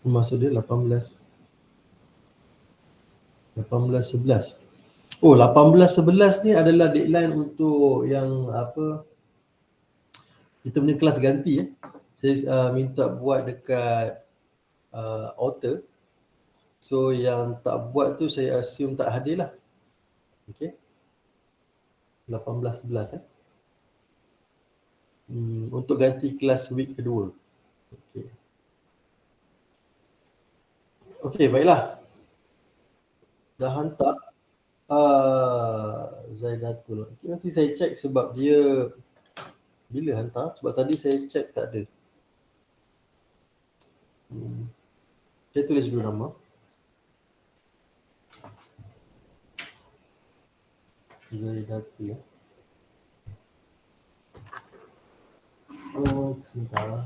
Maksud dia 18.11. Oh, 18.11 ni adalah deadline untuk yang apa, kita punya kelas ganti. Saya minta buat dekat author. So yang tak buat tu saya assume tak hadir lah. Okay, 18.11 untuk ganti kelas week kedua. Okay, baiklah. Dah hantar Zaidatul. Nanti saya check sebab dia bila hantar, sebab tadi saya check tak ada. Saya tulis dulu nama. Zaidatul. Sebentar.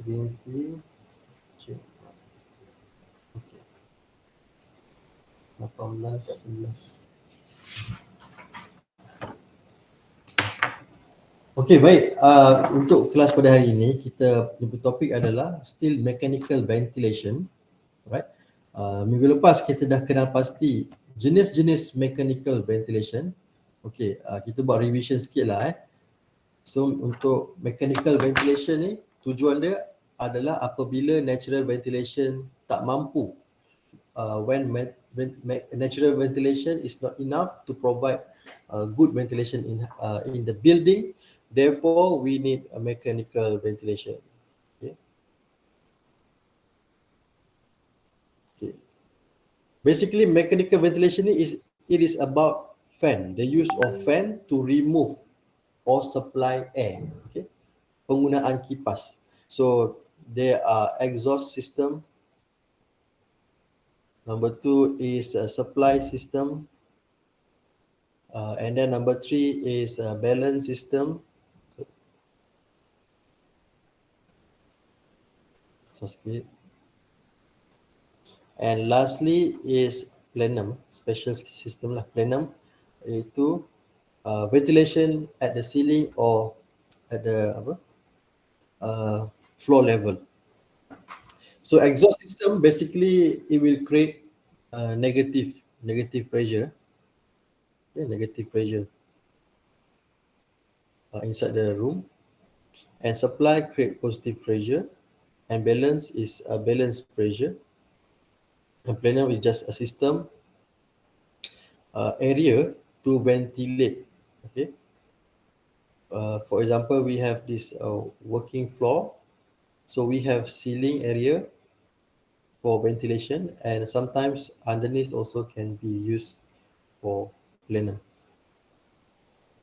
Ganti. Check. Okay. 18.11. Okey, baik. Untuk kelas pada hari ini, kita punya topik adalah steel mechanical ventilation. Right. Minggu lepas kita dah kenal pasti jenis-jenis mechanical ventilation. Okey, kita buat revision sikit lah. So untuk mechanical ventilation ni, tujuan dia adalah apabila natural ventilation tak mampu. When natural ventilation is not enough to provide good ventilation in the building, therefore we need a mechanical ventilation. Okay. Basically, mechanical ventilation is about fan, the use of fan to remove or supply air. Okay, penggunaan kipas. So there are exhaust system. Number 2 is a supply system. And then number 3 is a balance system. And lastly is plenum, special system lah. Plenum iaitu ventilation at the ceiling or at the floor level. So exhaust system basically it will create negative pressure. Negative pressure inside the room, and supply create positive pressure, and balance is a balanced pressure, and plenum is just a system area to ventilate. Okay, for example, we have this working floor, so we have ceiling area for ventilation, and sometimes underneath also can be used for plenum.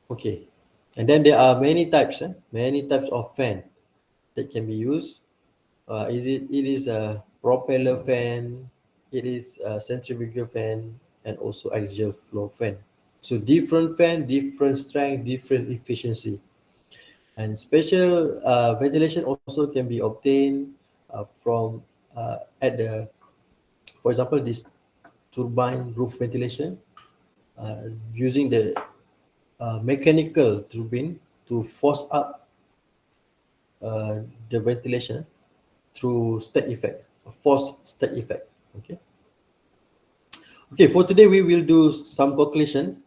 Okay, and then there are many types of fan that can be used. It is a propeller fan, it is a centrifugal fan, and also axial flow fan. So different fan, different strength, different efficiency. And special ventilation also can be obtained from at the, for example, this turbine roof ventilation, using the mechanical turbine to force up the ventilation through stack effect, force stack effect. Okay, for today we will do some calculation.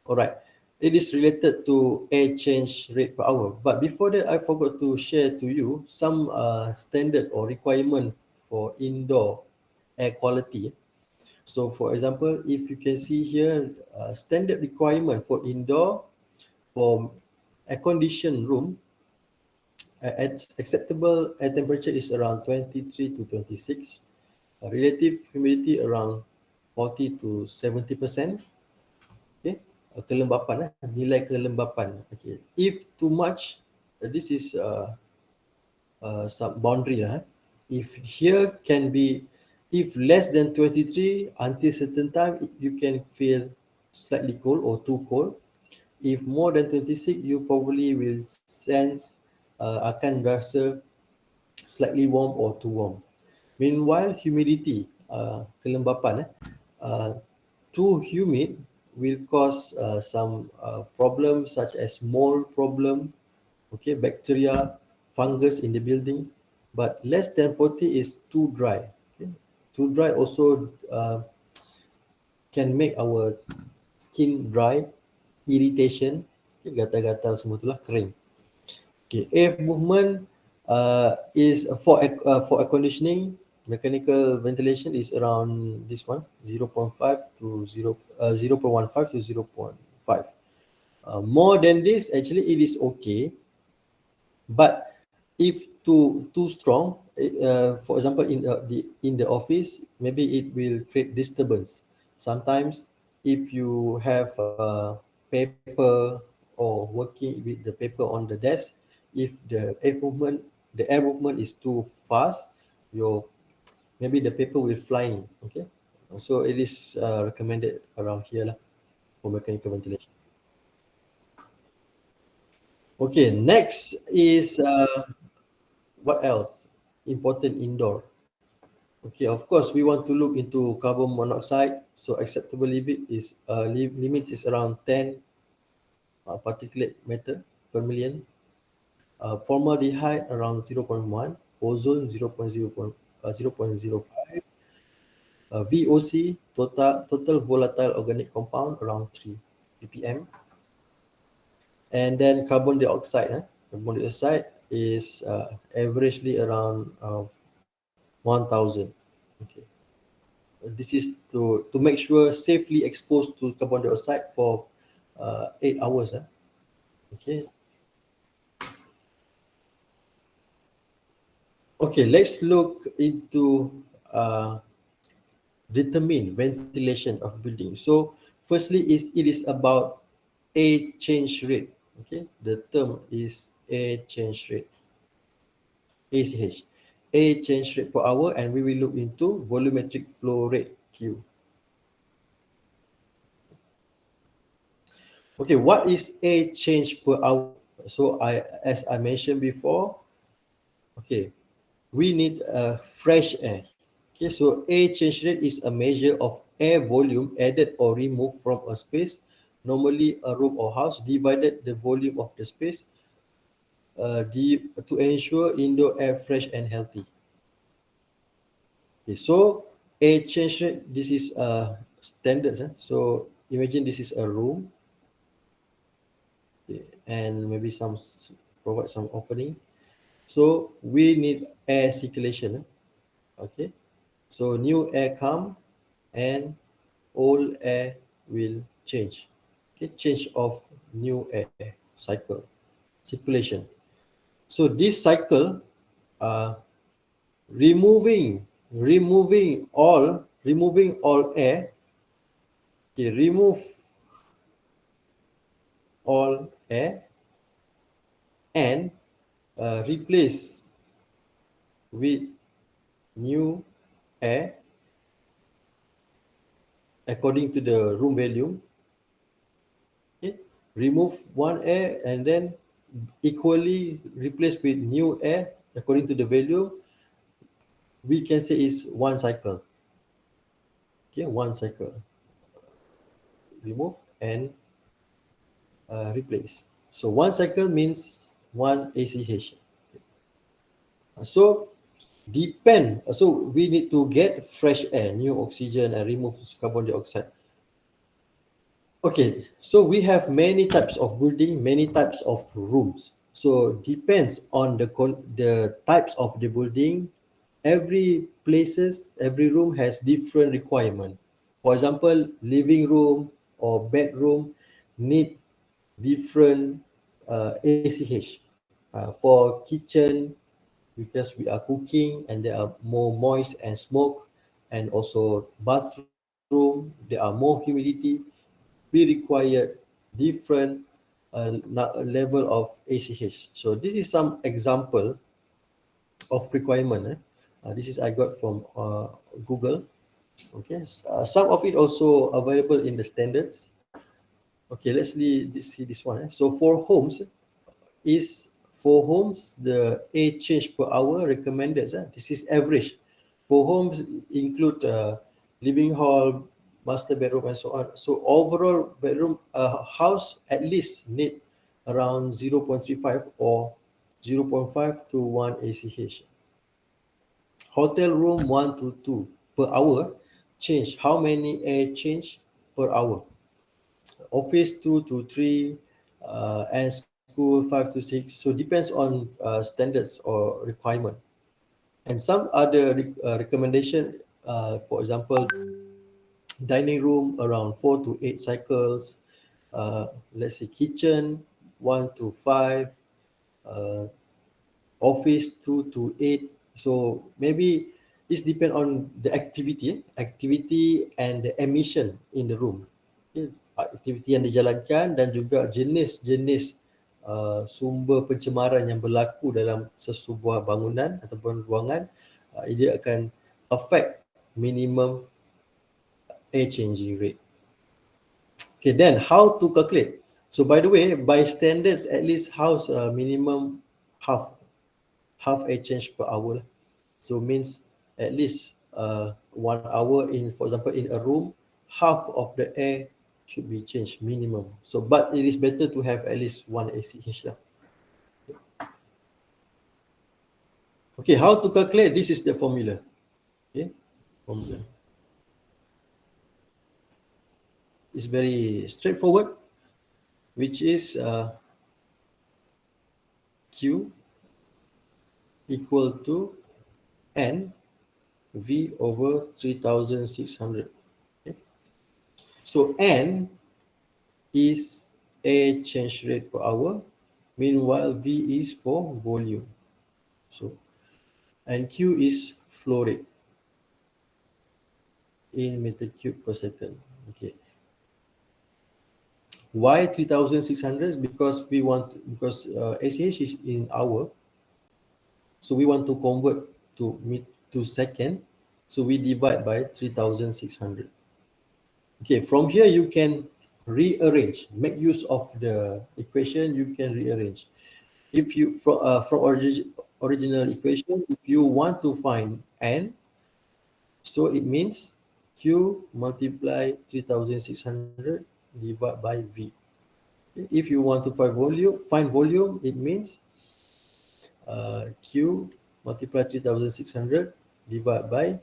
All right, it is related to air change rate per hour. But before that, I forgot to share to you some standard or requirement for indoor air quality. So for example, if you can see here, standard requirement for indoor for air-conditioned room, acceptable air temperature is around 23 to 26. Relative humidity around 40 to 70%. Okay, kelembapan, nilai kelembapan. Okay, if too much, this is some boundary lah. If here can be, if less than 23 until certain time, you can feel slightly cold or too cold. If more than 26, you probably will sense akan rasa slightly warm or too warm. Meanwhile, humidity, kelembapan, too humid will cause some problems such as mold problem, okay, bacteria, fungus in the building. But less than 40 is too dry. Okay, too dry also can make our skin dry, irritation, okay, gatal-gatal semua itulah kering. Okay, air movement is for air conditioning. Mechanical ventilation is around this one, 0.5 to 0.15 to 0.5. More than this, actually it is okay, but if too strong, for example, in the office, maybe it will create disturbance. Sometimes, if you have paper or working with the paper on the desk, if the air movement is too fast, your maybe the paper will flying. Okay, so it is recommended around here lah for mechanical ventilation. Okay, next is what else? Important indoor. Okay, of course, we want to look into carbon monoxide. So acceptable limit is around 10 particulate matter per million. Formaldehyde around 0.1, ozone 0.05, VOC total volatile organic compound around 3 ppm, and then carbon dioxide. Carbon dioxide is averagely around 1000. Okay. This is to make sure safely exposed to carbon dioxide for 8 hours. Okay. Okay, let's look into determine ventilation of building. So firstly, it is about air change rate. Okay, the term is air change rate, ACH, air change rate per hour, and we will look into volumetric flow rate, Q. Okay, what is air change per hour? So as I mentioned before, okay, we need fresh air. Okay, so air change rate is a measure of air volume added or removed from a space, normally a room or house, divided the volume of the space to ensure indoor air fresh and healthy. Okay, so air change rate, this is standards. So imagine this is a room, okay, and maybe provide some opening. So we need air circulation. Okay, so new air come and old air will change. Okay, change of new air cycle circulation. So this cycle, removing all air. Okay, remove all air and replace with new air according to the room volume. Okay, remove one air and then equally replace with new air according to the volume. We can say is one cycle. Okay, one cycle. Remove and replace. So one cycle means one ACH. So we need to get fresh air, new oxygen, and remove carbon dioxide. Okay, so we have many types of building, many types of rooms. So depends on the types of the building. Every room has different requirement. For example, living room or bedroom need different ACH. For kitchen, because we are cooking and there are more moist and smoke, and also bathroom, there are more humidity. We require different level of ACH. So this is some example of requirement. This is I got from Google. Okay, some of it also available in the standards. Okay, let's see this one. So for homes, the air change per hour recommended. This is average. For homes include living hall, master bedroom, and so on. So overall bedroom house at least need around 0.35 or 0.5 to 1 ACH. Hotel room 1 to 2 per hour change. How many air change per hour? Office 2 to 3, and school 5 to 6. So depends on standards or requirement. And some other recommendation, for example, dining room around 4 to 8 cycles, let's say kitchen 1 to 5, uh, office 2 to 8. So maybe this depend on the activity and the emission in the room. Okay. Aktiviti yang dijalankan dan juga jenis-jenis sumber pencemaran yang berlaku dalam sesebuah bangunan ataupun ruangan, dia akan affect minimum air changing rate. Okay, then how to calculate? So by the way, by standards, at least house minimum half air change per hour. So means at least 1 hour in, for example, in a room, half of the air should be changed minimum. So, but it is better to have at least 1 ACH lah. Okay, how to calculate? This is the formula. Okay, formula. It's very straightforward, which is Q equal to N V over 3600. Okay. So N is air change rate per hour, meanwhile V is for volume. So, and Q is flow rate in meter cube per second. Okay. Why 3600? Because we want, because ACH is in hour, so we want to convert to second, so we divide by 3600. Okay, from here you can rearrange, make use of the equation. You can rearrange. If you from original equation, if you want to find N, so it means Q multiply 3600 divided by V. If you want to find volume, it means Q multiply 3600 divided by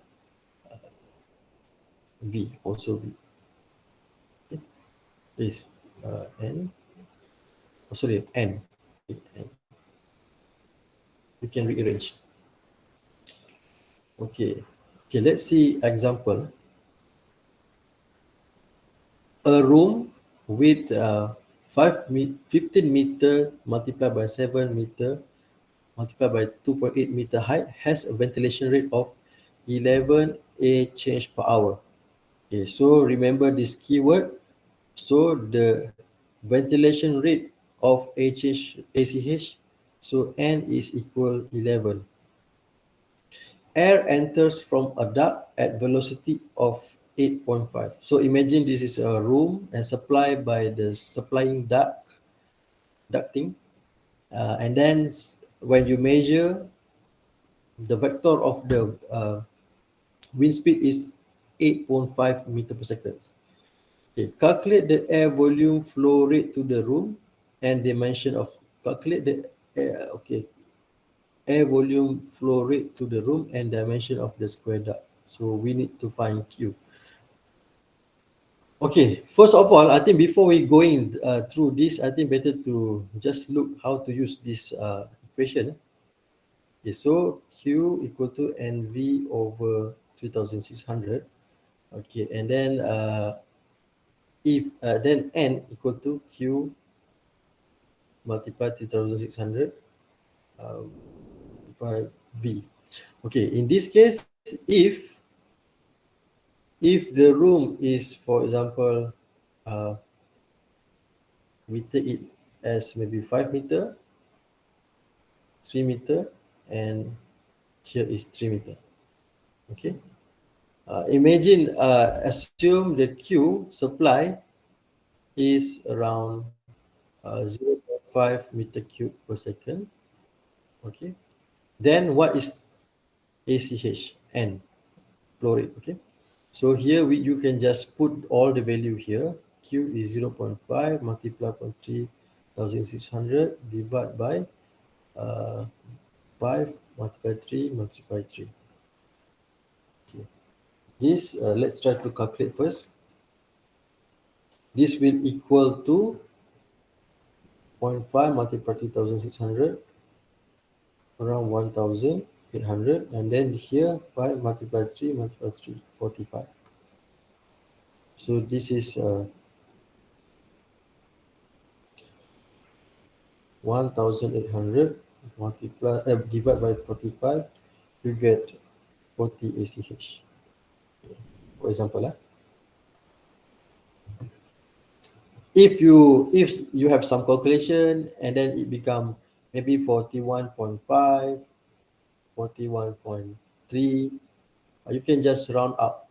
V, also V. Okay. Is N. Oh, sorry, N. N. You can rearrange. Okay. Okay, let's see example. A room with 15 meter multiplied by 7 meter multiplied by 2.8 meter height has a ventilation rate of 11 air change per hour. Okay, so remember this keyword. So the ventilation rate of ACH, so N is equal 11. Air enters from a duct at velocity of 8.5. So imagine this is a room and supplied by the supplying ducting, and then when you measure the vector of the wind speed is 8.5 meter per second. Okay, calculate the air volume flow rate to the room and dimension of, calculate the air volume flow rate to the room and dimension of the square duct. So we need to find Q. Okay, first of all, I think before we going through this, I think better to just look how to use this equation. Okay, so Q equal to NV over 3600. Okay, and then if then N equal to Q multiply 3600 by V. Okay, in this case, if the room is, for example, we take it as maybe 5 meter, 3 meter, and here is 3 meter. Okay, imagine, assume the Q supply is around 0.5 meter cube per second. Okay, then what is ACH? N, flow rate. Okay, So here you can just put all the value here. Q is 0.5 multiplied by 3600 divided by 5 multiply 3 multiply 3. Okay. This, let's try to calculate first. This will equal to 0.5 multiplied 3600, around 1800, and then here 5 multiplied 3 multiplied 3, 45. So this is 1800 multiply divide by 45, you get 40 ACH. For example, if you have some calculation and then it become maybe 41.5, 41.3, you can just round up.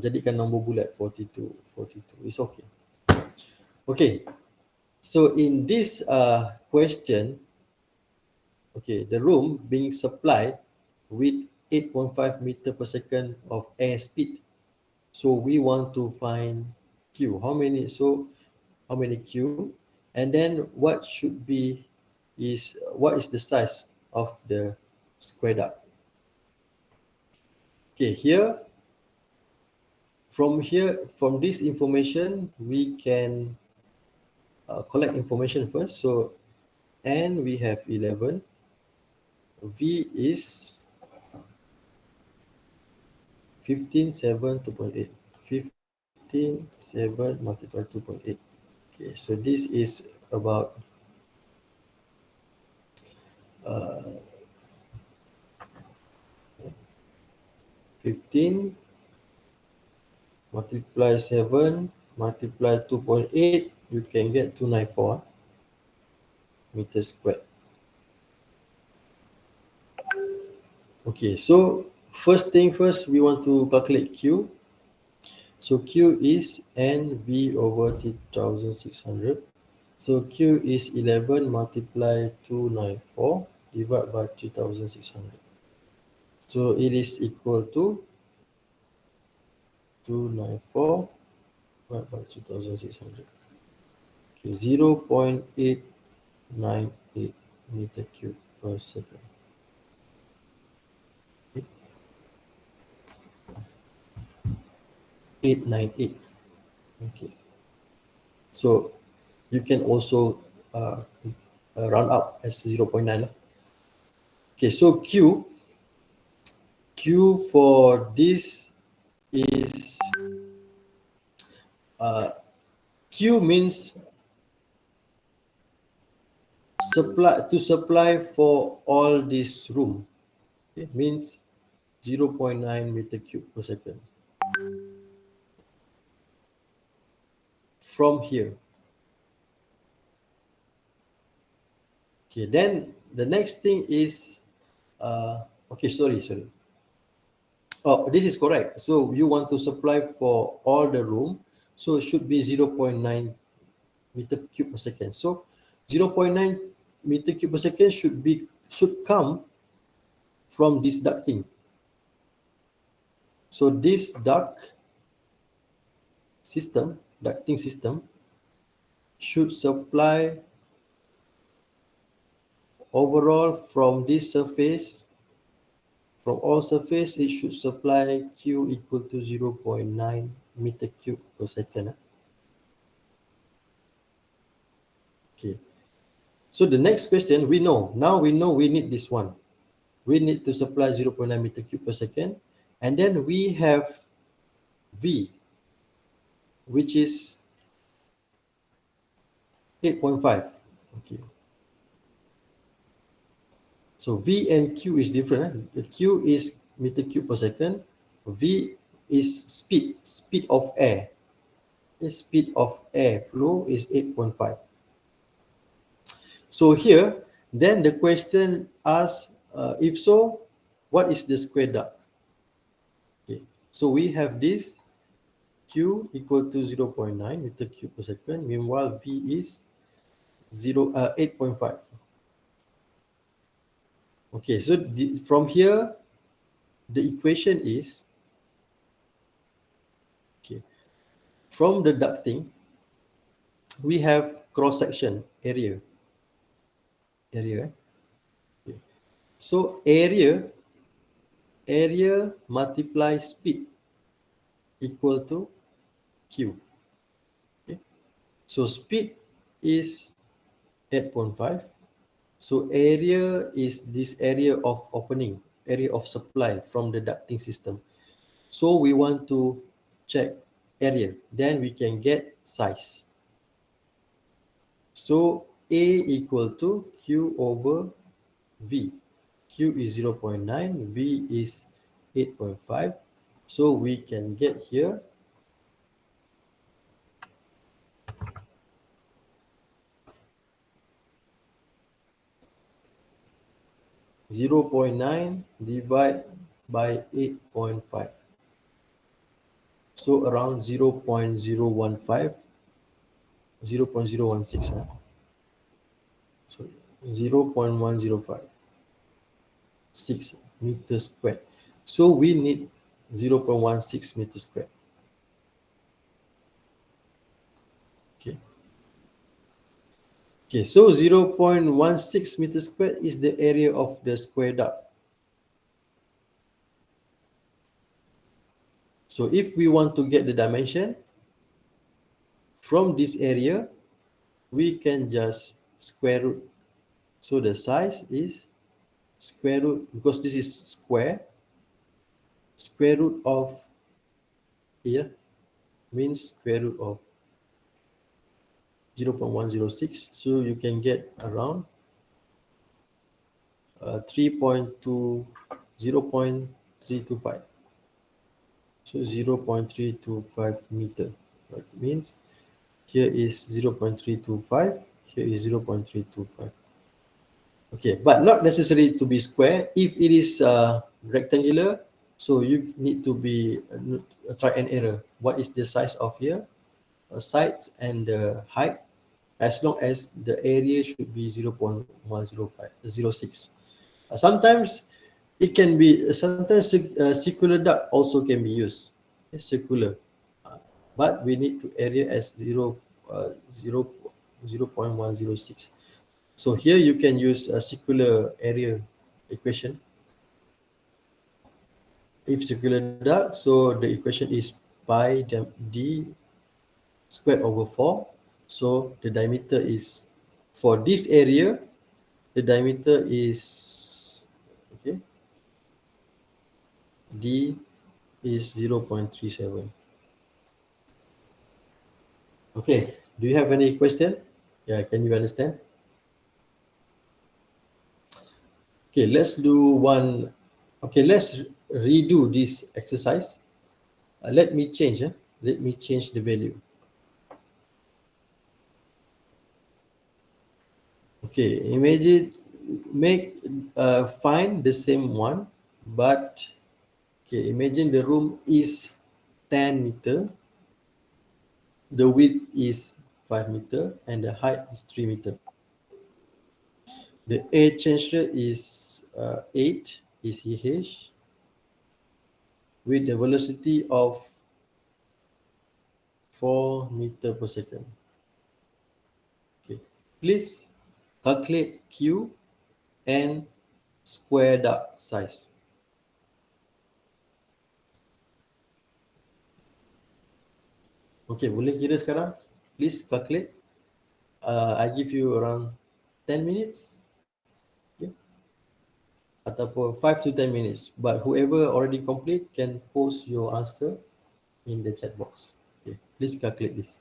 Jadikan nombor bulat 42. It's okay. Okay. So in this question, okay, the room being supplied with 8.5 meter per second of air speed. So we want to find Q. How many Q? And then what is the size of the square duct? Okay, from this information, we can collect information first. So N we have 11. V is 15, 7, 2.8. 15, 7 multiplied 2.8. Okay, so this is about 15 multiply 7 multiply 2.8, you can get 294 meters squared. Okay, so first thing first, we want to calculate Q. So Q is NV over 3600. So Q is 11 multiply 294 divided by 3600. So it is equal to 294 divided by 2600. Okay, 0.898 meter cube per second. 898. Okay. So you can also round up as 0.9. Okay, so Q for this is Q means supply for all this room. It means 0.9 meter cube per second. From here. Okay, then the next thing is okay, sorry. Oh, this is correct. So you want to supply for all the room, so it should be 0.9 meter cube per second. So 0.9 meter cube per second should come from this ducting. So this ducting system should supply overall from this surface, from all surface, it should supply Q equal to 0.9 meter cube per second. Okay. So the next question, we know we need this one. We need to supply 0.9 meter cube per second. And then we have V, which is 8.5. Okay. So V and Q is different. The Q is meter cube per second. V is speed of air. The speed of air flow is 8.5. So here, then the question asks, if so, what is the square duct? Okay, so we have this Q equal to 0.9 meter cube per second. Meanwhile, V is 8.5. Okay, so from here, the equation is from the ducting, we have cross-section area. Okay. So area multiply speed equal to Q. Okay. So speed is 8.5. So area is this area of opening, area of supply from the ducting system. So we want to check area, then we can get size. So A equal to Q over V. Q is 0.9, V is 8.5. So we can get here 0.9 divided by 8.5. So around 0.015, 0.016. So 0.105, 6 meters squared. So we need 0.16 meters squared. Okay. Okay, so 0.16 meters squared is the area of the square duct. So if we want to get the dimension from this area, we can just square root. So the size is square root, because this is square root of here means square root of 0.106. So you can get around 0.325. So 0.325 meter. That means here is 0.325, here is 0.325. Okay, but not necessary to be square. If it is rectangular, so you need to be try and error. What is the size of here, sides and the height, as long as the area should be 0.10506. Sometimes it can be, sometimes circular duct also can be used. Circular, but we need to area as 0.106. So here you can use a circular area equation. If circular duct, so the equation is pi d squared over 4. So the diameter is, for this area, the diameter is, okay, d is 0.37. Okay, do you have any question? Yeah, can you understand? Okay, let's do one. Okay, let's redo this exercise. Let me change. Let me change the value. Okay, imagine, find the same one, but okay, imagine the room is 10 meter, the width is 5 meter, and the height is 3 meter. The air temperature is 8 ECH with the velocity of 4 meter per second. Okay, please calculate Q and square duct size. Okay, boleh kira sekarang? Please calculate. I give you around 10 minutes. Okay. Ataupun 5 to 10 minutes. But whoever already complete can post your answer in the chat box. Okay, please calculate this.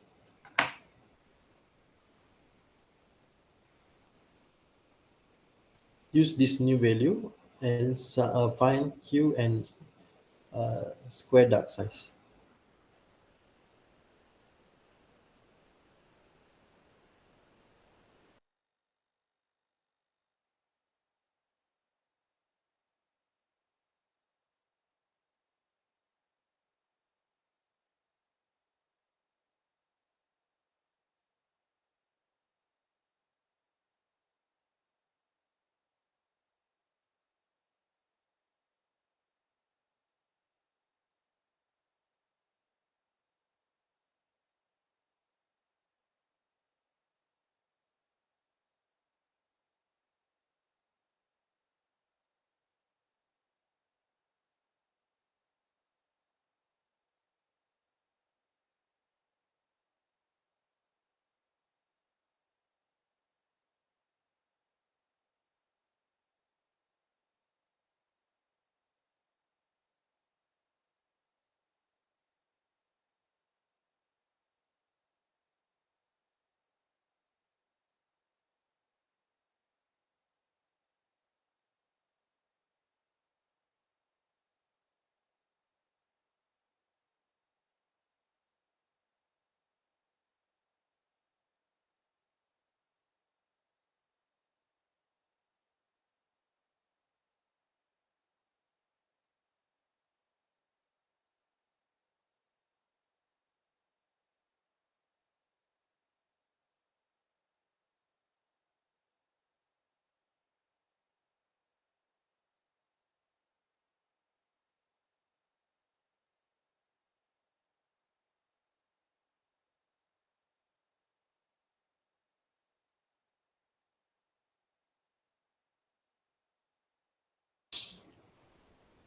Use this new value and find Q and square duct size.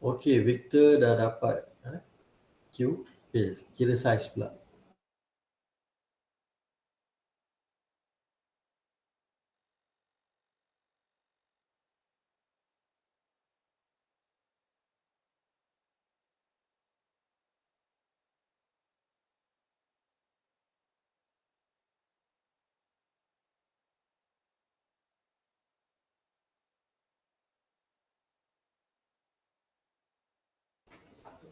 Okay, Victor dah dapat Q. Okay, kira size pula.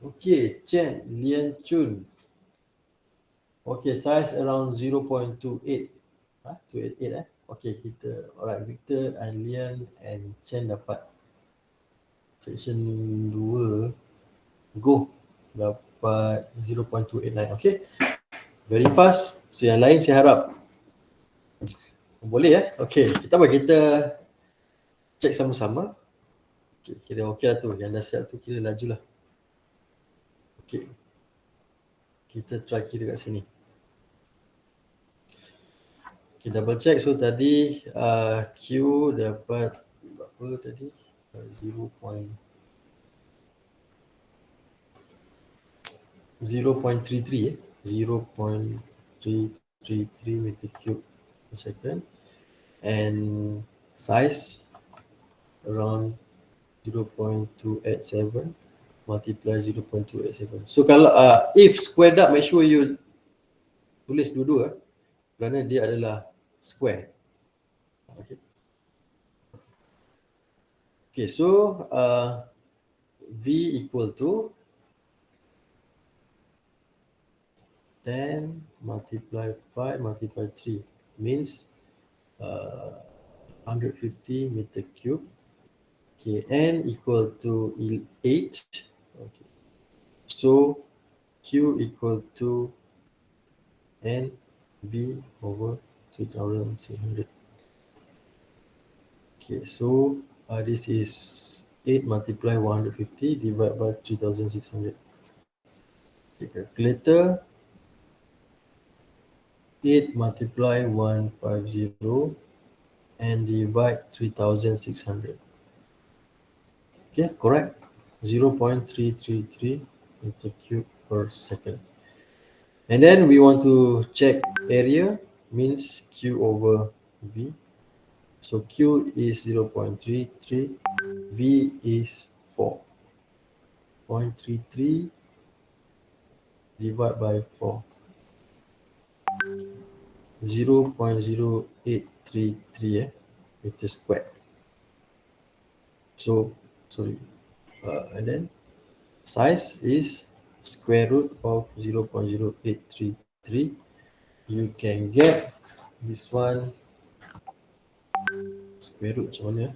Okay, Chen Lian Chun. Okay, size around 0.28. 288 Okay, kita alright, Victor and Lian and Chen dapat section 2. Go dapat 0.289. Okay, very fast. So yang lain saya harap boleh Okay, kita check sama-sama. Okay, kira okey lah tu. Yang dah siap tu kira laju lah. Okay, kita try kira kat sini. Okay, double check. So tadi Q dapat berapa tadi? 0.33 0.333 meter cube per second, and size around 0.287 multiply 0.287. So kalau if squared up, make sure you tulis dua-dua kerana dia adalah square. Okay, so V equal to 10 multiply 5 multiply 3 means 150 meter cube. Okay, N equal to 8. Okay, so Q equal to N V over 3,600. Okay, so this is 8 multiply 150 divided by 3,600. Okay, calculator. 8 multiply 150 and divide 3,600. Okay, correct. 0.333 meter cube per second. And then we want to check area, means Q over V. So Q is 0.33, V is 4.33 divided by 4. 0.0833 meter squared. So sorry, and then size is square root of 0.0833. You can get this one square root macam mana?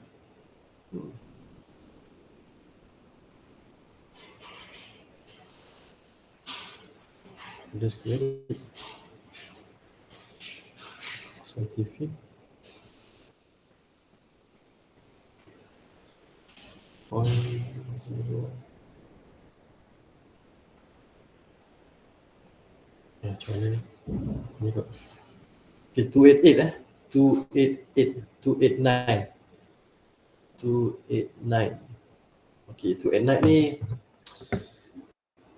The square root scientific 0.0. Macam mana ni? Ni kot. Okay, 288 289. Okay, 289 ni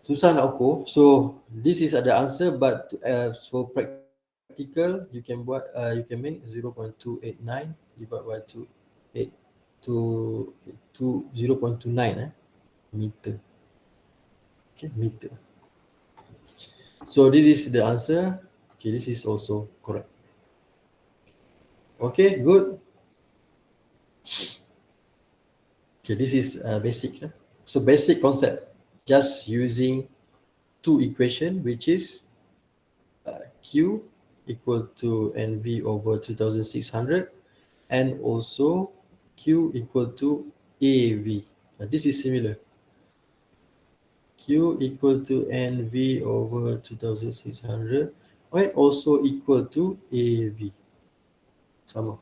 susah nak ukur. So this is the answer, but for practical you can buat you can make 0.289 divided by 0.29 meter. Okay, meter. So this is the answer. Okay, this is also correct. Okay, good. Okay, this is basic. So basic concept, just using two equation, which is Q equal to NV over 2,600 and also Q equal to AV. This is similar. Q equal to NV over 2,600 and also equal to AV. Sama.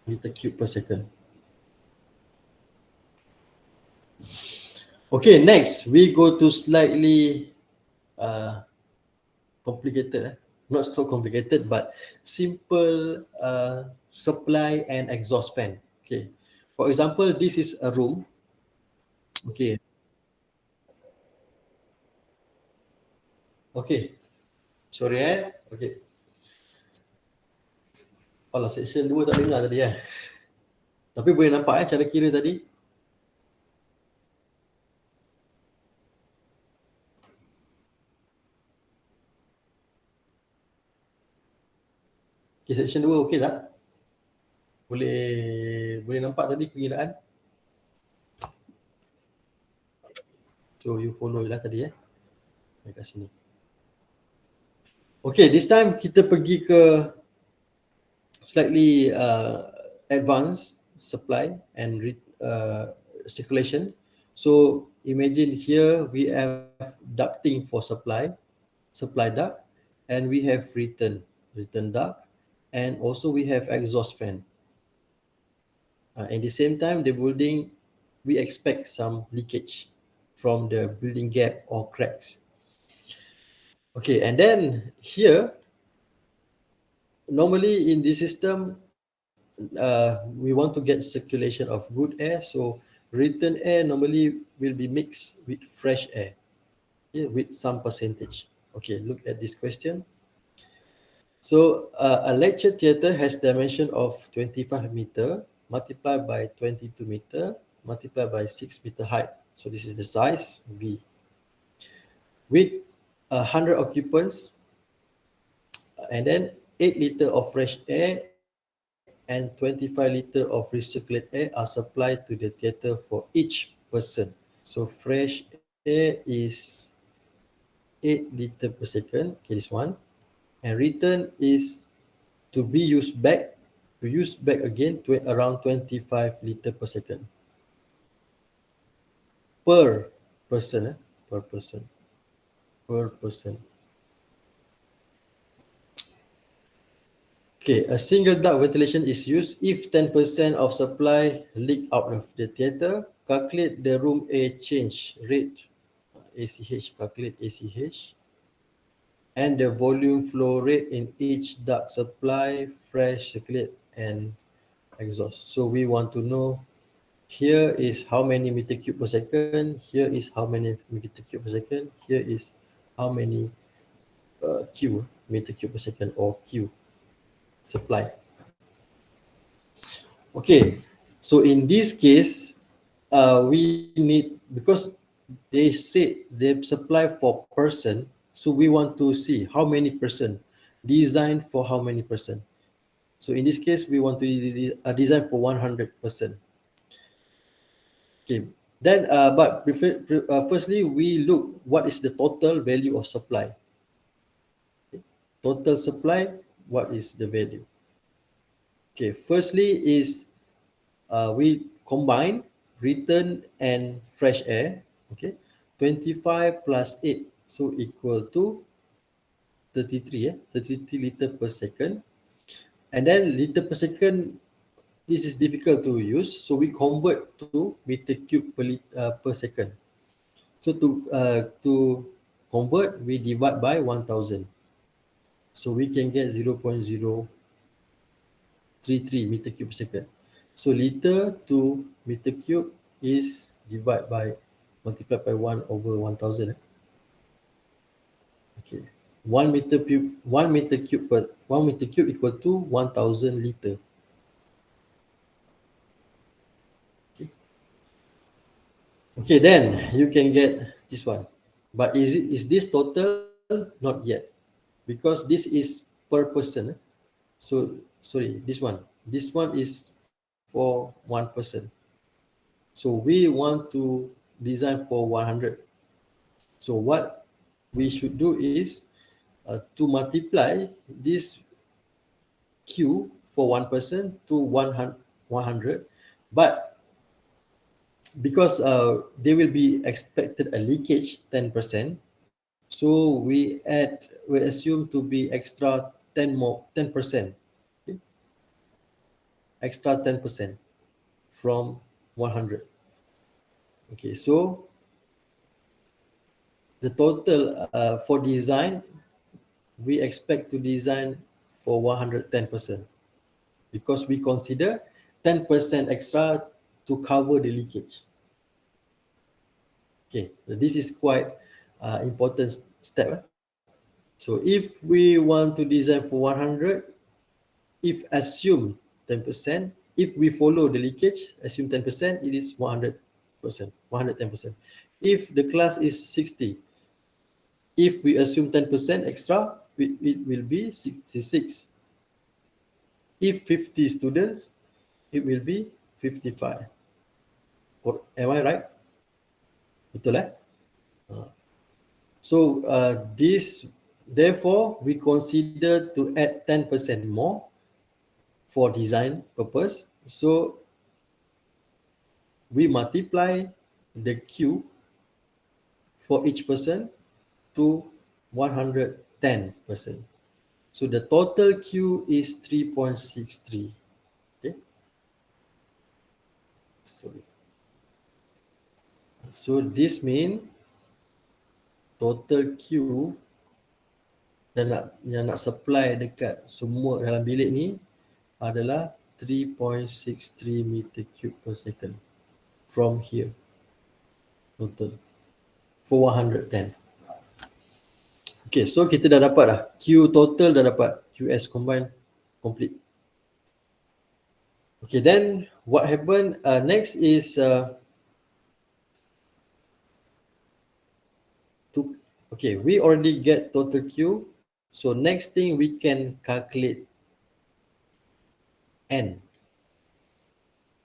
Meter cube per second. Okay, next we go to slightly complicated. Not so complicated, but simple supply and exhaust fan. Okay, For example, this is a room. Okay. Okay. Sorry Okay. Alah, section 2 tak dengar tadi Tapi boleh nampak cara kira tadi. Okay, section 2 okey tak? Boleh nampak tadi pengiraan? So you follow lah tadi dekat sini. Okay, this time kita pergi ke slightly advanced supply and circulation. So imagine here we have ducting for supply duct, and we have return duct, and also we have exhaust fan. At the same time, the building, we expect some leakage from the building gap or cracks. Okay, and then here, normally in this system, we want to get circulation of good air, so return air normally will be mixed with fresh air, with some percentage. Okay, look at this question. So a lecture theatre has dimension of 25 meter multiplied by 22 meter multiplied by 6 meter height. So this is the size B. With 100 occupants, and then 8 liter of fresh air and 25 liter of recirculated air are supplied to the theatre for each person. So fresh air is 8 liter per second. Okay, this one. And return is to be used back, again to around 25 liter per second. Per person. Okay, a single duct ventilation is used if 10% of supply leak out of the theatre. Calculate the room air change rate, ACH, calculate ACH, and the volume flow rate in each duct supply, fresh, circulate, and exhaust. So we want to know, here is how many meter cube per second, here is how many meter cube per second, here is how many Q, meter cube per second, or Q supply. Okay, so in this case, we need, because they say they supply for person, so we want to see how many person, design for how many person. So in this case, we want to design for 100%. Okay, then but firstly, we look what is the total value of supply. Okay. Total supply, what is the value? Okay, firstly is we combine return and fresh air. Okay, 25 plus 8, so equal to 33 liter per second. And then liter per second, this is difficult to use, so we convert to meter cube per second. So to convert, we divide by 1000. So we can get 0.033 meter cube per second. So liter to meter cube is divided by, multiplied by 1 over 1000. Okay, 1 meter cube equal to 1000 liter. Okay, then you can get this one. But is this total? Not yet, because this is per person. So sorry, this one is for one person. So we want to design for 100. So what we should do is to multiply this Q for one person to 100, but because they will be expected a leakage 10%, so we assume to be extra 10%, okay? Extra 10% from 100. Okay, so the total for design, we expect to design for 110%, because we consider 10% extra to cover the leakage. Okay, this is quite important step. So if we want to design for 100, if assume 10%, if we follow the leakage, assume 10%, it is 100%, 110%. If the class is 60, if we assume 10% extra, it will be 66. If 50 students, it will be 55. Am I right? Betul eh? So therefore, we consider to add 10% more for design purpose. So we multiply the Q for each person to 110%. So the total Q is 3.63. Okay. Sorry. So this means total Q yang nak supply dekat semua dalam bilik ni adalah 3.63 meter cube per second from here total for 110. Okay, so kita dah dapat dah Q total, dah dapat QS combine complete. Okay, then what happened next is okay, we already get total Q. So next thing we can calculate N.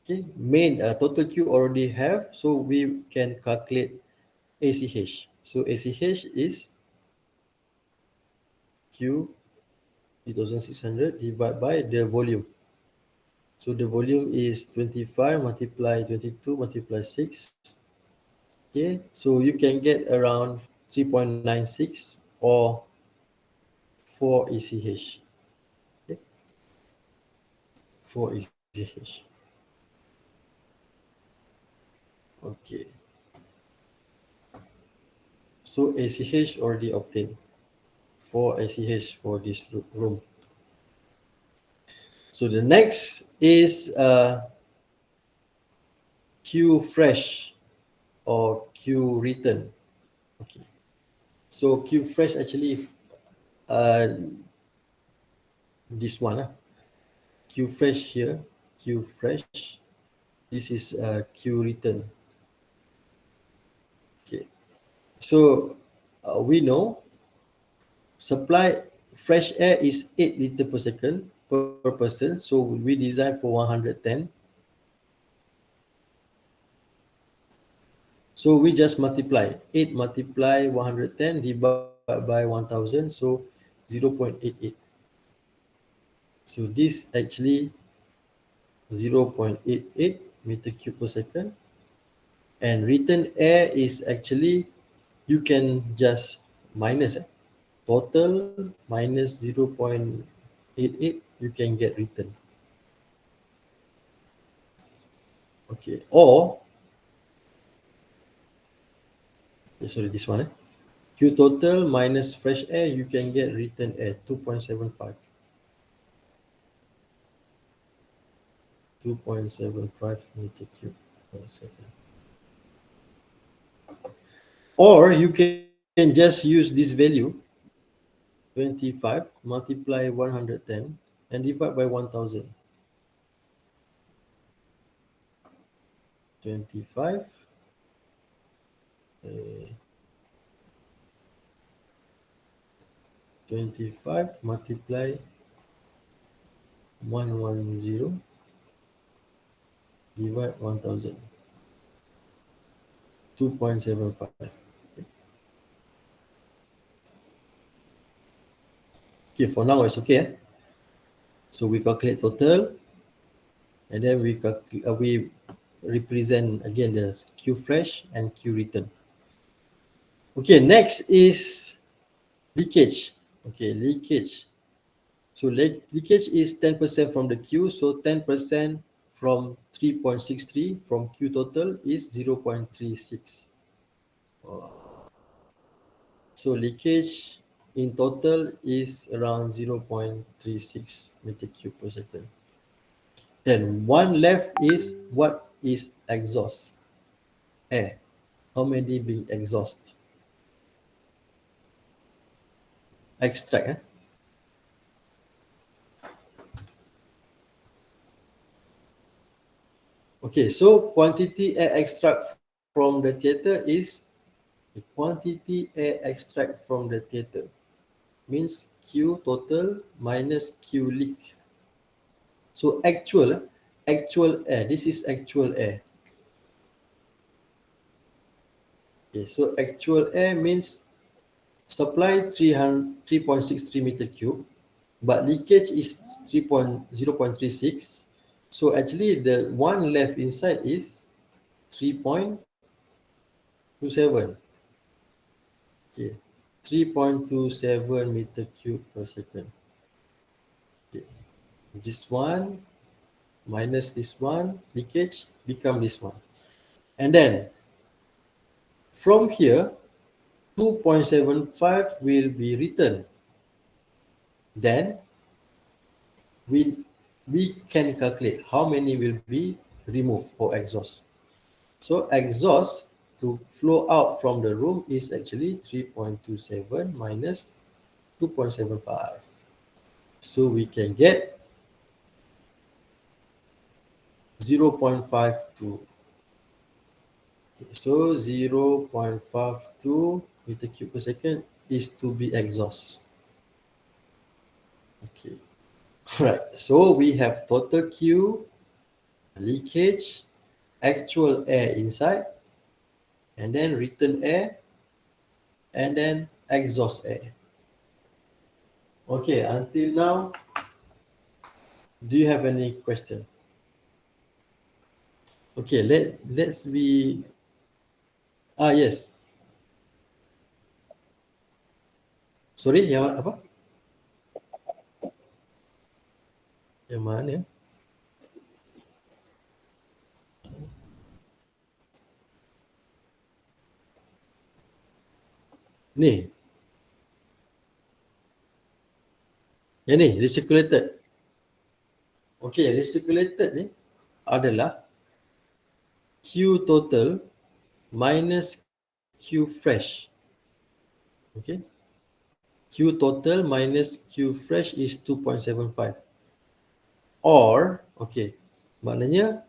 Okay, main total Q already have, so we can calculate ACH. So ACH is Q 3600 divided by the volume. So the volume is 25 multiply 22 multiply 6. Okay, so you can get around 3.96 or 4 ACH. Okay. 4 ACH. Okay. So ACH already obtained. 4 ACH for this room. So the next is Q fresh or Q written. Okay. So Q fresh actually this one. Q fresh here, Q fresh. This is Q written. Okay. So we know supply fresh air is 8 liter per second per person. So we design for 110. So we just multiply 8 multiply 110 divided by 1000. So 0.88. So this actually 0.88 meter cube per second. And written air is actually, you can just minus total minus 0.88, you can get written. Okay, or sorry, this one Q total minus fresh air, you can get written air 2.75. 2.75 meter cube per second. Or you can just use this value 25 multiply 110 and divide by 1000. 25 25 multiply 110 divide 1000. 2.75. Okay, for now it's okay. So we calculate total, and then we represent again the Q fresh and Q written. Okay, next is leakage. Okay, leakage. So leakage is 10% from the Q. So 10% from 3.63 from Q total is 0.36. So leakage in total is around 0.36 meter cube per second. Then one left is what is exhaust? Air. How many being exhaust? Extract, eh? Okay, so quantity air extract from the theatre is the quantity air extract from the theatre means Q total minus Q leak. So actual air, this is actual air. Okay, so actual air means supply 3.63 meter cube, but leakage is 0.36. So actually the one left inside is 3.27. Okay, 3.27 meter cube per second. Okay, this one minus this one, leakage become this one. And then from here, 2.75 will be returned. Then we can calculate how many will be removed or exhaust. So exhaust to flow out from the room is actually 3.27 minus 2.75. So we can get 0.52. Okay, so 0.52 meter cube per second is to be exhaust. Okay. Right. So we have total Q, leakage, actual air inside, and then return air, and then exhaust air. Okay, until now, do you have any question? Okay, let's be yes. Sorry, yang apa? Yang mana? Ni. Yang ni, recirculated. Okay, recirculated ni adalah Q total minus Q fresh. Okay. Q total minus Q fresh is 2.75. Or, okay, maknanya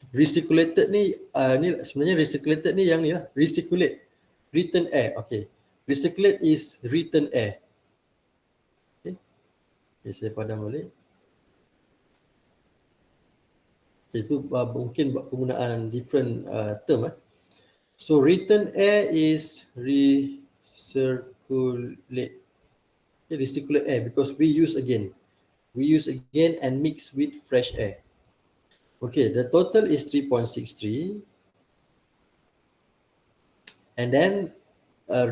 recirculated ni, ni sebenarnya recirculated ni yang ni lah, recirculate, return air. Okay, recirculate is return air. Okay, okay saya padam balik. Okay, itu mungkin penggunaan different term. So return air is recirculate. Okay, recirculate air because we use again and mix with fresh air. Okay, the total is 3.63, and then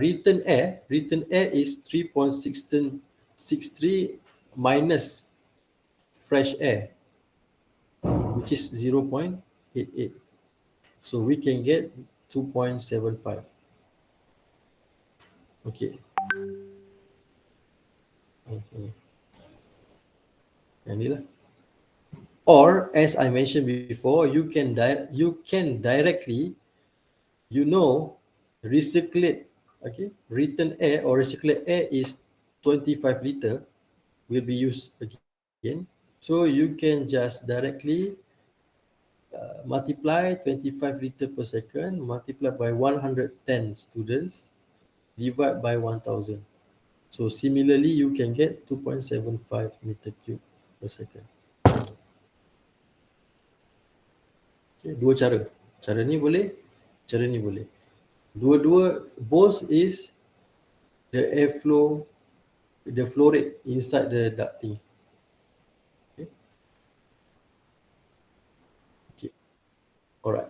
return air is 3.63 minus fresh air, which is 0.88. So we can get 2.75. Okay. Yang ni lah. Or as I mentioned before, you can directly, recirculate, okay, return air or recirculate air is 25 liter will be used again. So you can just directly multiply 25 liter per second, multiply by 110 students, divide by 1000. So similarly, you can get 2.75 meter cube per second. Okay, dua cara. Cara ni boleh, cara ni boleh. Dua-dua, both is the airflow, the flow rate inside the ducting. Okay. Okay. Alright.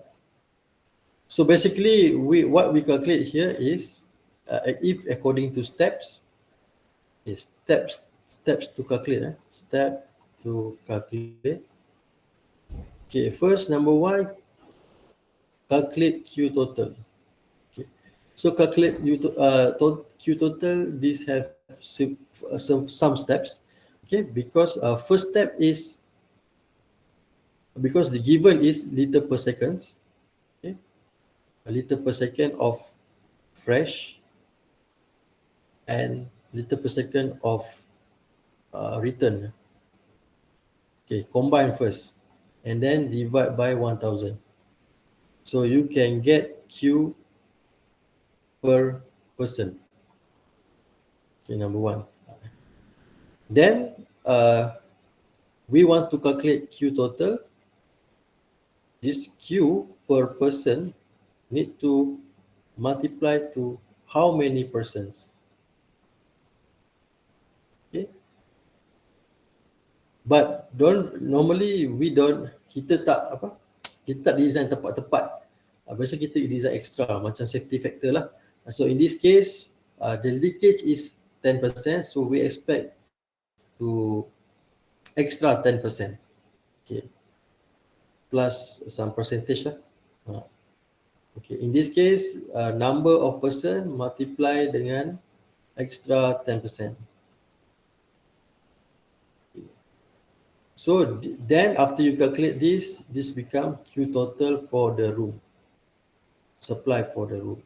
So basically, what we calculate here is if according to steps, steps to calculate. Step to calculate. Okay, first, number one, calculate Q total. Okay, so calculate Q total. These have some steps. Okay, because first step is because the given is liter per seconds, okay, a liter per second of fresh and liter per second of return. Okay, combine first and then divide by 1000. So you can get Q per person. Okay, number one. Then we want to calculate Q total. This Q per person need to multiply to how many persons? Okay. But normally kita tak design tepat-tepat. Biasa kita design extra macam safety factor lah. So in this case, the leakage is 10%, so we expect to extra 10%. Okay. Plus some percentage lah. Okay, in this case, number of person multiply dengan extra 10%. So then after you calculate this become Q total for the room, supply for the room.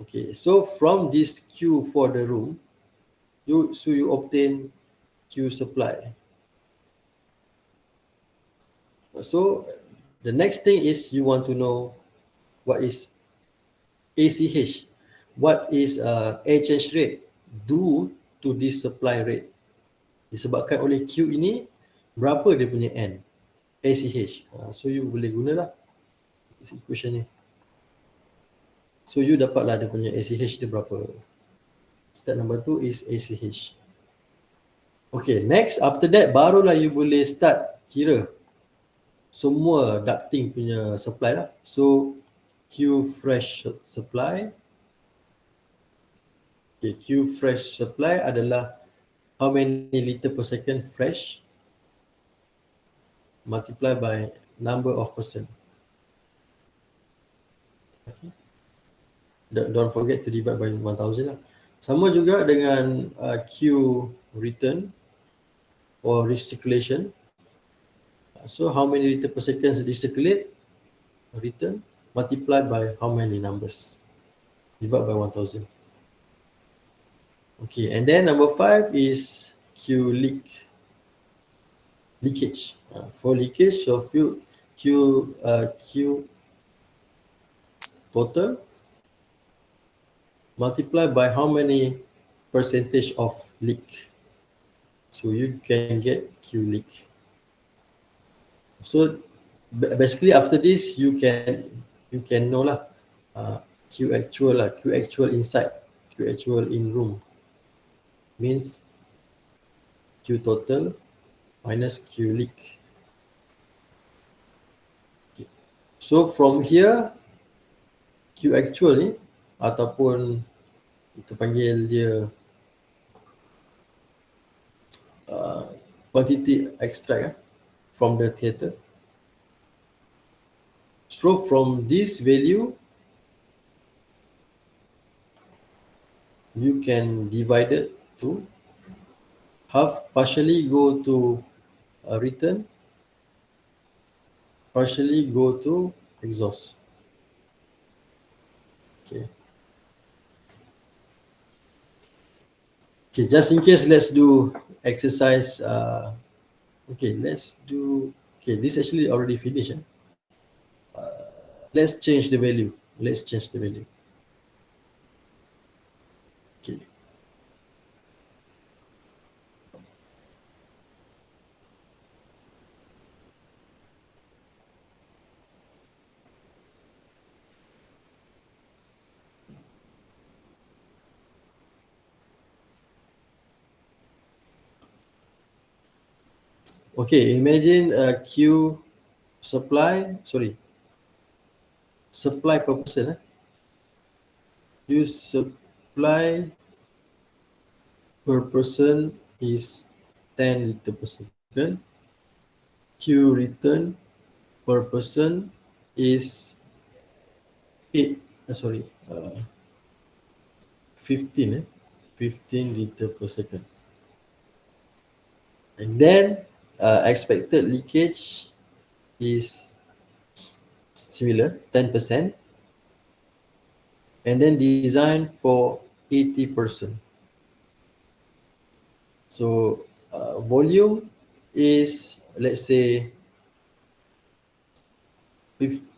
Okay, so from this Q for the room, you obtain Q supply. So the next thing is you want to know what is ACH, what is exchange rate due to this supply rate. Disebabkan oleh Q ini, berapa dia punya N, ACH. So you boleh gunalah equation ni. So you dapatlah dia punya ACH dia berapa. Step number 2 is ACH. Okay, next after that barulah you boleh start kira semua ducting punya supply lah. So Q fresh supply. Okay, Q fresh supply adalah how many liter per second fresh multiply by number of person. Okay. Don't forget to divide by 1000 lah. Sama juga dengan Q return or recirculation. So how many liter per second recirculate, return, multiplied by how many numbers, divide by 1000. Okay, and then number 5 is Q leakage. For leakage, so Q total multiply by how many percentage of leak. So you can get Q leak. So basically after this you can know lah Q actual inside, Q actual in room means Q total minus Q leak. Okay. So from here Q actual ni ataupun kita panggil dia quantity extract from the theatre. So from this value you can divide it to half partially go to return, partially go to exhaust. Okay. Okay, just in case, let's do exercise. Okay, let's do. Okay, this actually already finished. Let's change the value. Okay. Okay, imagine Q supply per person. Q supply per person is 10 liter per second. Q return per person is 15 liter per second. And then expected leakage is similar, 10%, and then design for 80%. So volume is, let's say,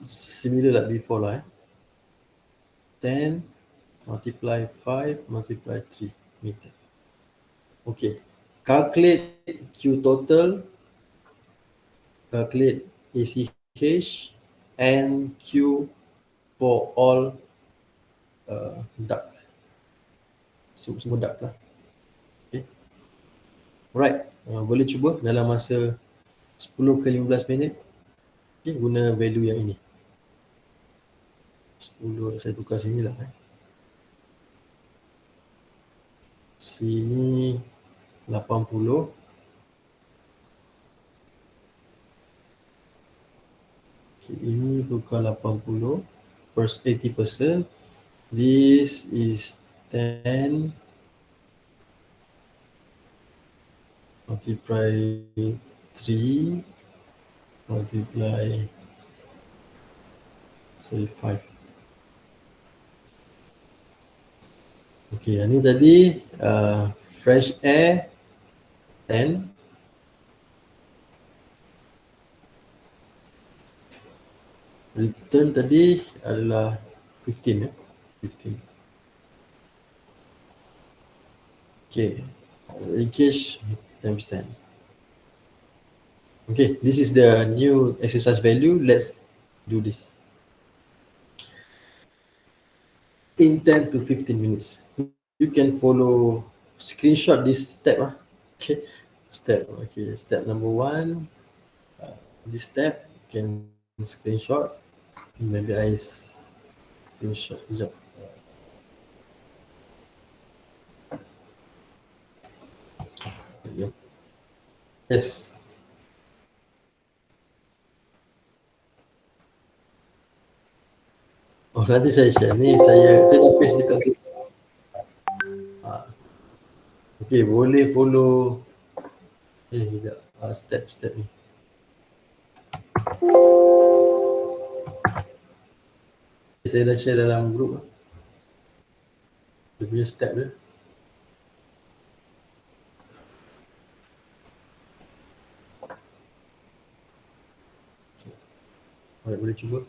similar like before lah. 10 multiply 5 multiply 3 meter. Okay. Calculate Q total, calculate ACH and Q for all duct. Semua duct lah. Okay. Alright. Boleh cuba dalam masa 10 ke 15 minit. Okay, guna value yang ini. 10 saya tukar sini lah. Sini 80. Okay, ini tukar 80 per 80%. This is 10 multiply 3 multiply 5. Okay, yang ni tadi fresh air 10, return tadi adalah 15 ya. 15. Okay, leakage 10%. Okay, this is the new exercise value. Let's do this in 10 to 15 minutes. You can follow, screenshot this step. Okay, step number 1. This step you can screenshot. Maybe I screenshot. Sekejap. Yes. Oh, nanti saya share ni. Saya dah paste dekat. Okay, boleh follow sekejap. Step ni. Saya dah share dalam group. Dia punya step dia. Okay. Alright, boleh cuba.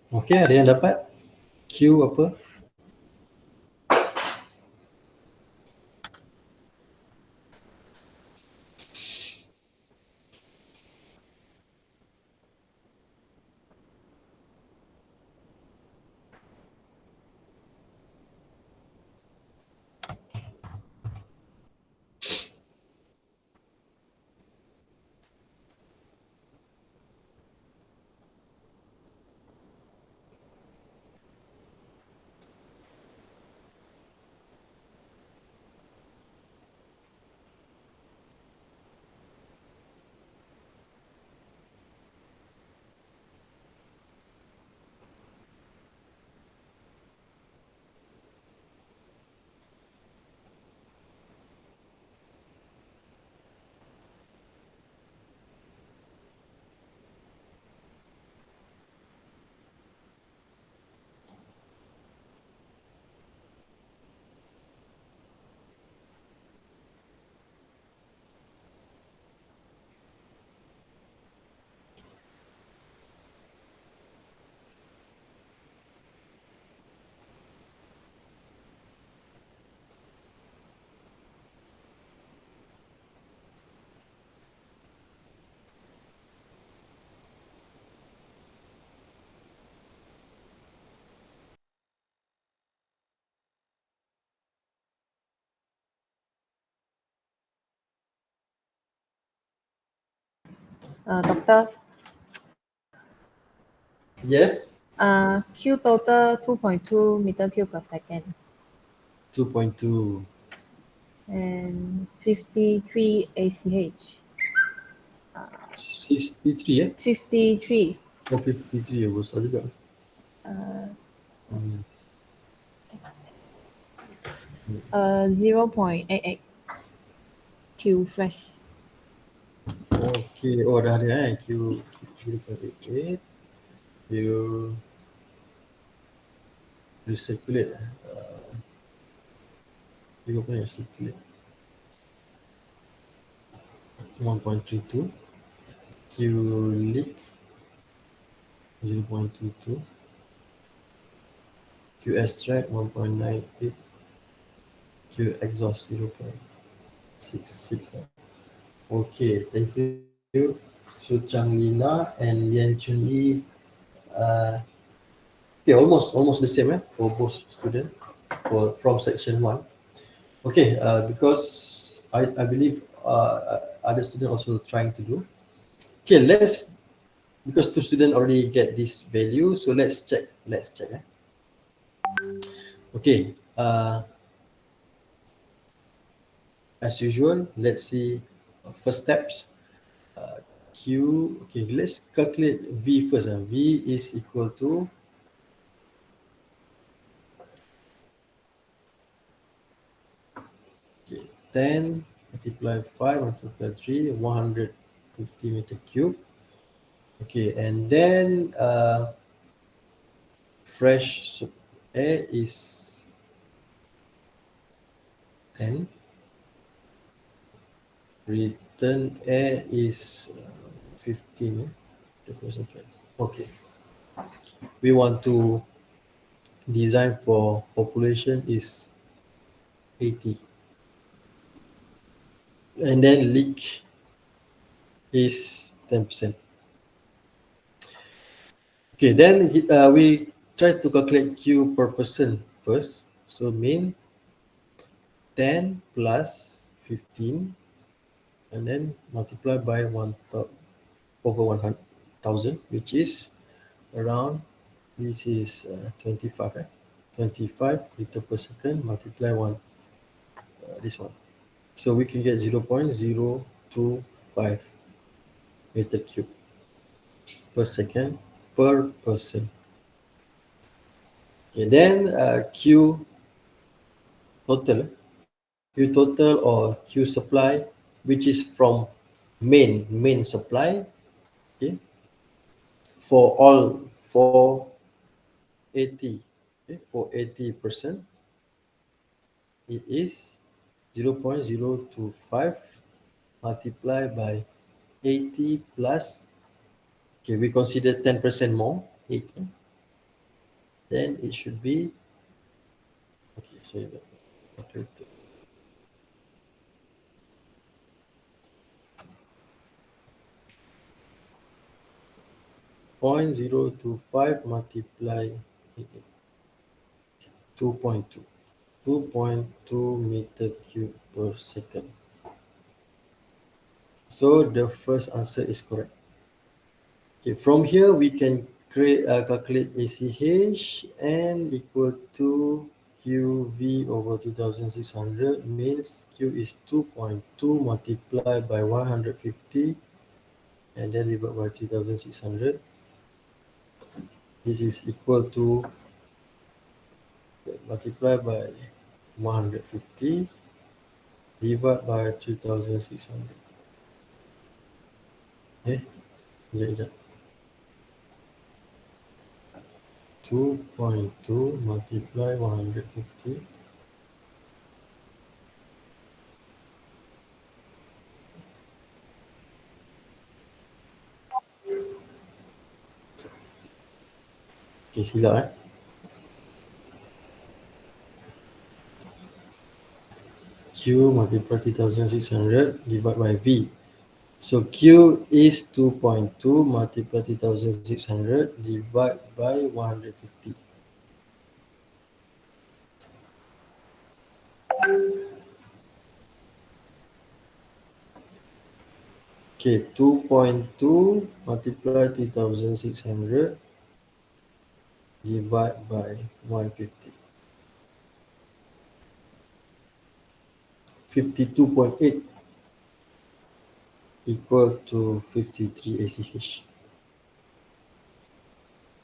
Okay, ada yang dapat? Q apa? Doctor, Yes. Q total 2.2 meter cube per second 2.2. and 53 ACH. 63 eh? 53. Oh, 53 ya, besar juga. Uh, Hmm. 0.88 Q fresh. Okay, oh dah ada Q 0.88. You recirculate. You open and circulate. 1.32. Q leak 0.22. Q extract 1.98. Q exhaust 0.66. Okay, thank you. Su Chang Lina and Lian Chun Yi. Okay, almost the same for both students from section 1. Okay, because I believe other students also trying to do. Okay, because two students already get this value, so let's check. Okay, as usual, let's see first steps. Q, okay, let's calculate V first. V is equal to okay, 10 multiply 5 multiply 3, 150 meter cube. Okay, and then fresh air is 10. Return air is 15 per second. Okay, we want to design for population is 80, and then leak is 10%. Okay, then we try to calculate Q per person first. So mean 10 plus 15 and then multiply by 1,000 over 100,000, which is around, this is 25. 25 liter per second multiply this one. So we can get 0.025 meter cube per second per person. Okay, then Q total or Q supply, which is from main supply, okay, for all for 80, okay, for 80%, it is 0.025 multiplied by 80 plus, okay, we consider 10% more, 80 then it should be, okay, sorry, calculator. Point 025 multiply 2.2. 2.2 meter cube per second. So the first answer is correct. Okay, from here we can calculate ACH, and equal to QV over 2600 means Q is 2.2 multiplied by 150 and then divided by 3600. This is equal to multiply by 150 divided by 3600. Okay, sekejap. 2.2 multiply 150 . Okay, silap Q multiply 3600 divided by V. So Q is 2.2 multiply 3600 divided by 150. Okay, 2.2 multiply 3600 divided by 150. 52.8 equal to 53 ACH.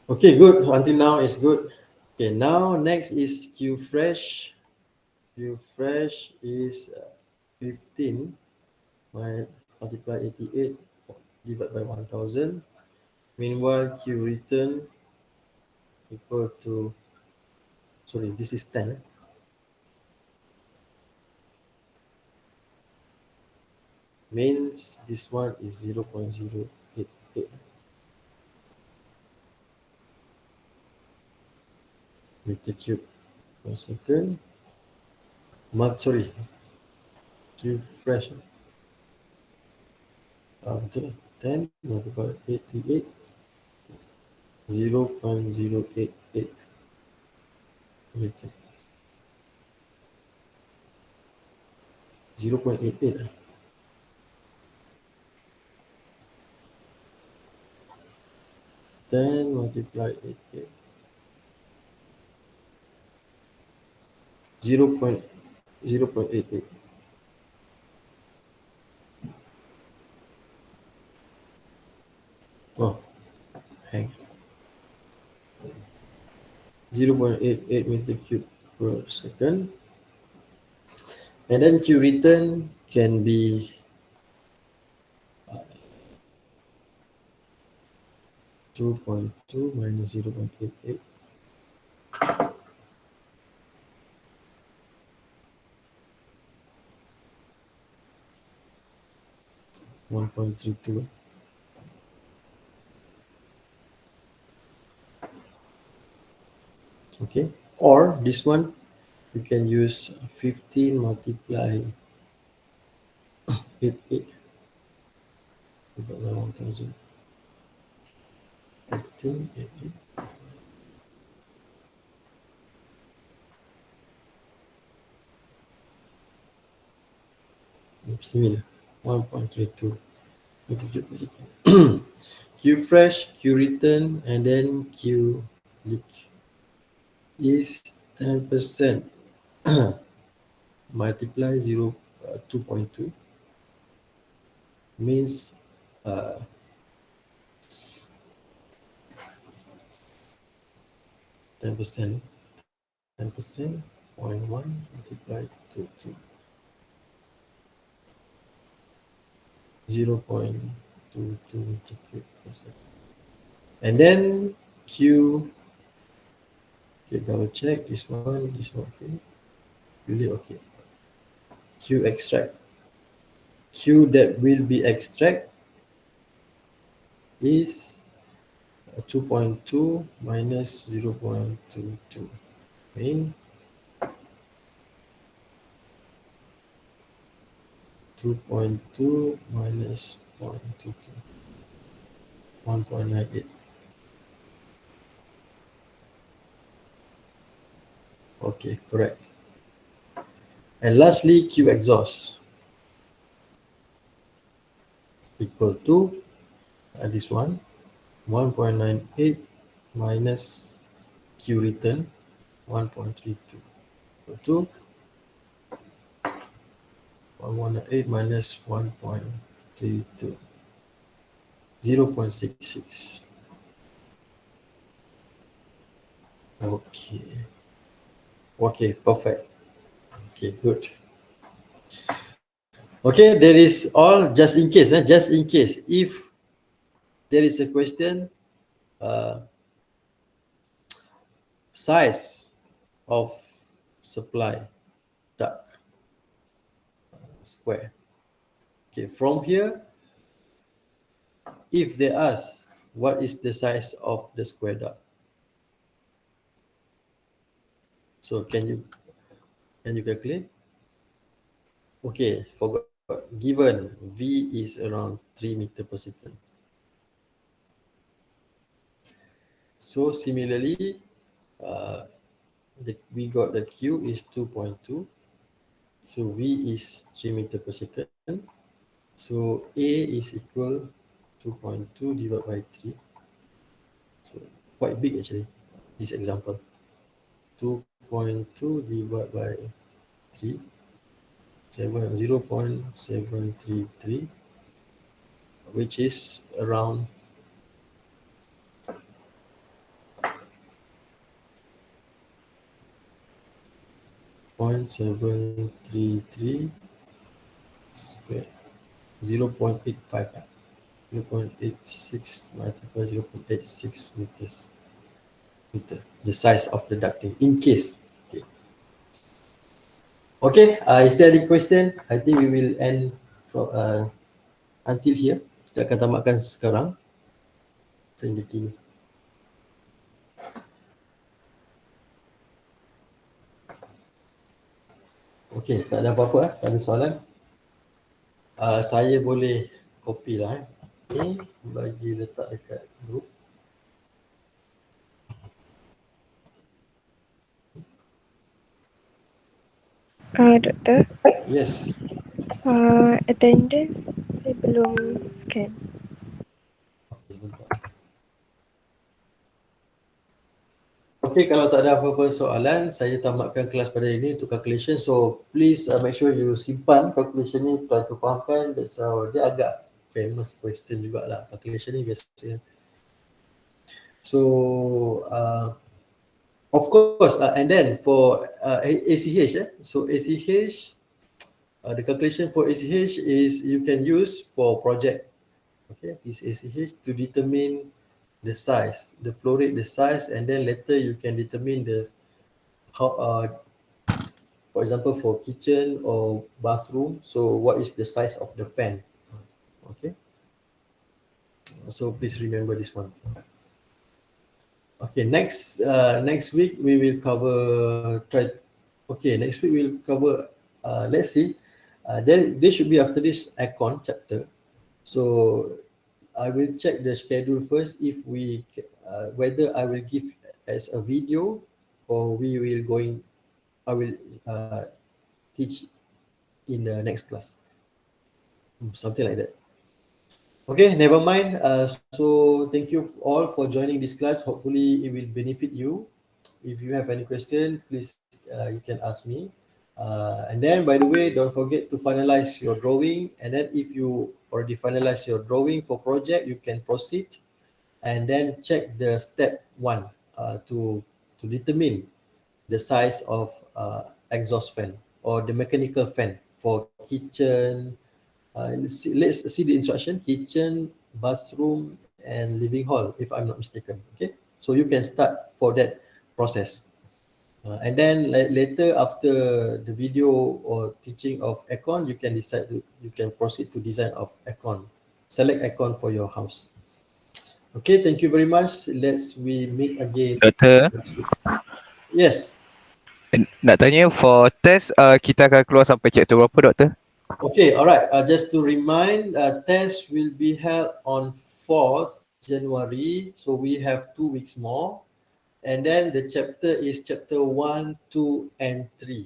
Okay, good. Until now it's good. Okay, now next is Q fresh. Q fresh is 15 multiply 88 divided by 1000. Meanwhile, Q return equal to, sorry, this is 10. Means this one is 0.088 meter cube per second. Sorry, Q fresh. Betul lah. 10 multiplied 88, 0.088 meter. 0.88 . Then multiply 88. 0.88. Oh, hang. 0.88 meter cube per second. And then Q return can be 2.2 minus 0.88. 1.32. Okay, or this one you can use 15 multiply 88 divided by 1000. 15, 88. Similar, 1.32 meter cube per second. Q fresh, Q return, and then Q leak is 10% multiply 2.2 means 10%, 0.1 multiplied to 0.22 meter cube per second. And then Q, okay, double check this one, okay, really okay. Q extract, Q that will be extract is 2.2 minus 0.22 mean 2.2 minus 0.22 1.98. Okay, correct. And lastly, Q exhaust equal to this one 1.98 minus Q return 1.32. So 1.8 minus 1.32 0.66. Okay, perfect. Okay, good. Okay, that is all. Just in case, if there is a question, size of supply duct square. Okay, from here, if they ask what is the size of the square duct, so can you calculate? Okay, forgot. Given V is around 3 meter per second. So similarly, we got the Q is 2.2. So V is 3 meter per second. So A is equal 2.2 divided by 3. So quite big actually, this example. 2.2 divided by 3, 0.733, which is around 0.733 square, 0.85, 0.86 multiplied by 0.86 meter. The size of the ducting in case. Okay, is there any question? I think we will end from until here. Kita akan tamatkan sekarang sehingga kini. Okay, tak ada apa-apa, tak ada soalan. Saya boleh copy lah. Okay, bagi letak dekat group. Doktor, Yes. attendance saya belum scan. Okay, sebentar. Okay, kalau tak ada apa-apa soalan, saya tamatkan kelas pada ini untuk calculation. So please make sure you simpan calculation ni, try to fahamkan. So dia agak famous question jugalah calculation ni biasanya. So of course, and then for ACH, so ACH, the calculation for ACH is you can use for project. Okay, this ACH to determine the size, the flow rate, the size, and then later you can determine the how, for example, for kitchen or bathroom. So what is the size of the fan? Okay. So please remember this one. Okay, next week we will cover next week we'll cover let's see. Then they should be after this aircon chapter. So I will check the schedule first if we whether I will give as a video or I will teach in the next class. Something like that. Okay, never mind. So thank you all for joining this class. Hopefully it will benefit you. If you have any question, please you can ask me. And then, by the way, don't forget to finalize your drawing. And then if you already finalize your drawing for project, you can proceed and then check the step 1 to determine the size of exhaust fan or the mechanical fan for kitchen. Let's see the instruction: kitchen, bathroom, and living hall, if I'm not mistaken. Okay, so you can start for that process. And then later, after the video or teaching of aircon, you can proceed to design of aircon. Select aircon for your house. Okay, thank you very much. We meet again Doktor, next week. Yes. nak tanya for test kita akan keluar sampai chapter berapa doktor? Okay, all right. Just to remind, test will be held on 4th January. So we have 2 weeks more. And then the chapter is chapter 1, 2, and 3.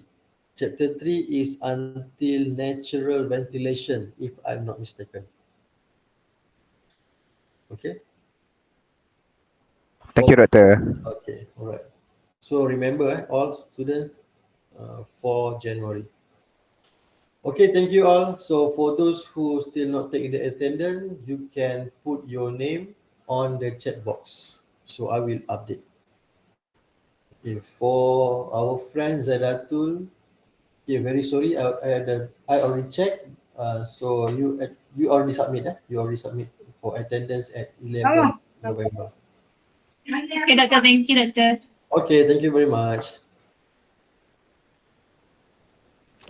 Chapter 3 is until natural ventilation, if I'm not mistaken. Okay. Thank you doktor. Okay, all right. So remember, all students, 4 January. Okay, thank you all. So for those who still not take the attendance, you can put your name on the chat box. So I will update. Okay, for our friend Zadatul, okay, very sorry, I already checked. So you already submit, You already submit for attendance at 11 November. Okay, Doctor. Thank you, Doctor. Okay, thank you very much.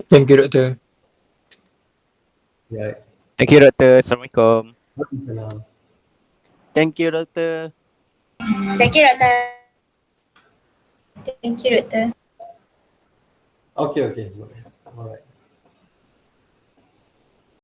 Thank you, Doctor. Right. Thank you doktor. Assalamualaikum. Waalaikumsalam. Thank you, Doctor. Thank you, Doctor. Thank you, Doctor. Okay. All right.